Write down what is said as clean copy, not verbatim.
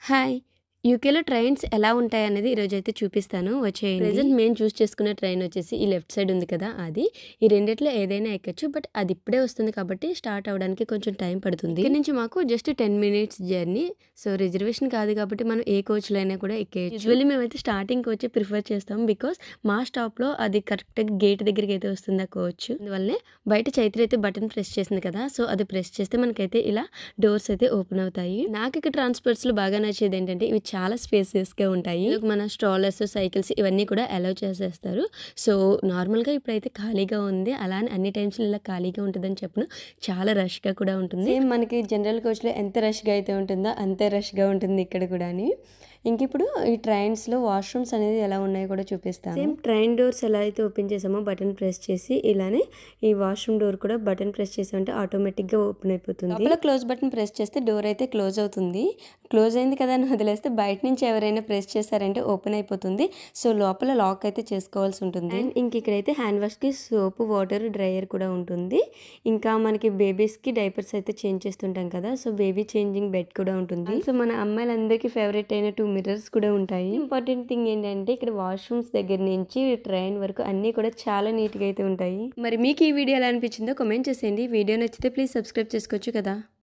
Hi! యూకేలో trains ఎలా ఉంటాయనేది ఈరోజైతే చూపిస్తాను వచ్చేయండి. ప్రెజెంట్ మేము చూస్ చేసుకున్న ట్రైన్ వచ్చేసి ఈ లెఫ్ట్ సైడ్ ఉంది కదా అది. ఈ రెండిట్లో ఏదైనా ఎక్కొచ్చు. బట్ అది ఇప్పుడే వస్తుంది కాబట్టి స్టార్ట్ అవ్వడానికి కొంచెం టైం పడుతుంది. ఇక్కడ నుంచి మాకు just 10 minutes journey. So reservation కాదు కాబట్టి మనం ఏ కోచ్‌లో అయినా కూడా ఎక్కేయచ్చు. యూజువల్లీ మేమైతే స్టార్టింగ్ కోచే ప్రిఫర్ చేస్తాం. బికాస్ మా స్టాప్‌లో అది కరెక్ట్‌గా గేట్ దగ్గరికి అయితే వస్తుంది ఆ కోచ్. అందువల్లనే బయట చైత్ర అయితే బటన్ ప్రెస్ చేసింది కదా. సో అది ప్రెస్ చేస్తే మనకైతే ఇలా డోర్స్ అయితే ఓపెన్ అవుతాయి. నాకు ఇక్కడ ట్రాన్స్‌పోర్ట్స్‌లో బాగా నచ్చేది ఏంటంటే ఇవి చాలా స్పేసియస్‌గా ఉంటాయి. మన స్ట్రాలర్స్, సైకిల్స్ ఇవన్నీ కూడా అలౌ చేసేస్తారు. సో నార్మల్‌గా ఇప్పుడైతే ఖాళీగా ఉంది. అలా అని అన్ని టైమ్స్‌లో ఇలా ఖాళీగా ఉంటుందని చెప్పను. చాలా రష్‌గా కూడా ఉంటుంది. సేమ్ మనకి జనరల్ కోచ్‌లో ఎంత రష్‌గా అయితే ఉంటుందో అంతే రష్‌గా ఉంటుంది ఇక్కడ కూడాని. ఇంక ఇప్పుడు ఈ ట్రైన్స్‌లో వాష్‌రూమ్స్ అనేది ఎలా ఉన్నాయో కూడా చూపిస్తాను. సేమ్ ట్రైన్ డోర్స్ ఎలా అయితే ఓపెన్ చేసామో బటన్ ప్రెస్ చేసి ఇలానే ఈ వాష్‌రూమ్ డోర్ కూడా బటన్ ప్రెస్ చేసామంటే ఆటోమేటిక్‌గా ఓపెన్ అయిపోతుంది. లోపల క్లోజ్ బటన్ ప్రెస్ చేస్తే డోర్ అయితే క్లోజ్ అవుతుంది. క్లోజ్ అయింది కదా అని వదిలేస్తే బయట నుంచి ఎవరైనా ప్రెస్ చేశారంటే ఓపెన్ అయిపోతుంది. సో లోపల లాక్ అయితే చేసుకోవాల్సి ఉంటుంది. అండ్ ఇంక ఇక్కడైతే హ్యాండ్ వాష్‌కి సోప్, వాటర్, డ్రైయర్ కూడా ఉంటుంది. ఇంకా మనకి బేబీస్‌కి డైపర్స్ అయితే చేంజ్ చేస్తుంటాం కదా. సో బేబీ చేంజింగ్ బెడ్ కూడా ఉంటుంది. సో మన అమ్మాయిలందరికీ ఫేవరెట్ అయిన 2 మిర్రర్స్ కూడా ఉంటాయి. ఇంపార్టెంట్ థింగ్ ఏంటంటే ఇక్కడ వాష్రూమ్స్ దగ్గర నుంచి ట్రైన్ వరకు అన్నీ కూడా చాలా నీట్‌గా అయితే ఉంటాయి. మరి మీకు ఈ వీడియో ఎలా అనిపించిందో కామెంట్ చేసేయండి. వీడియో నచ్చితే ప్లీజ్ సబ్స్క్రైబ్ చేసుకోవచ్చు కదా.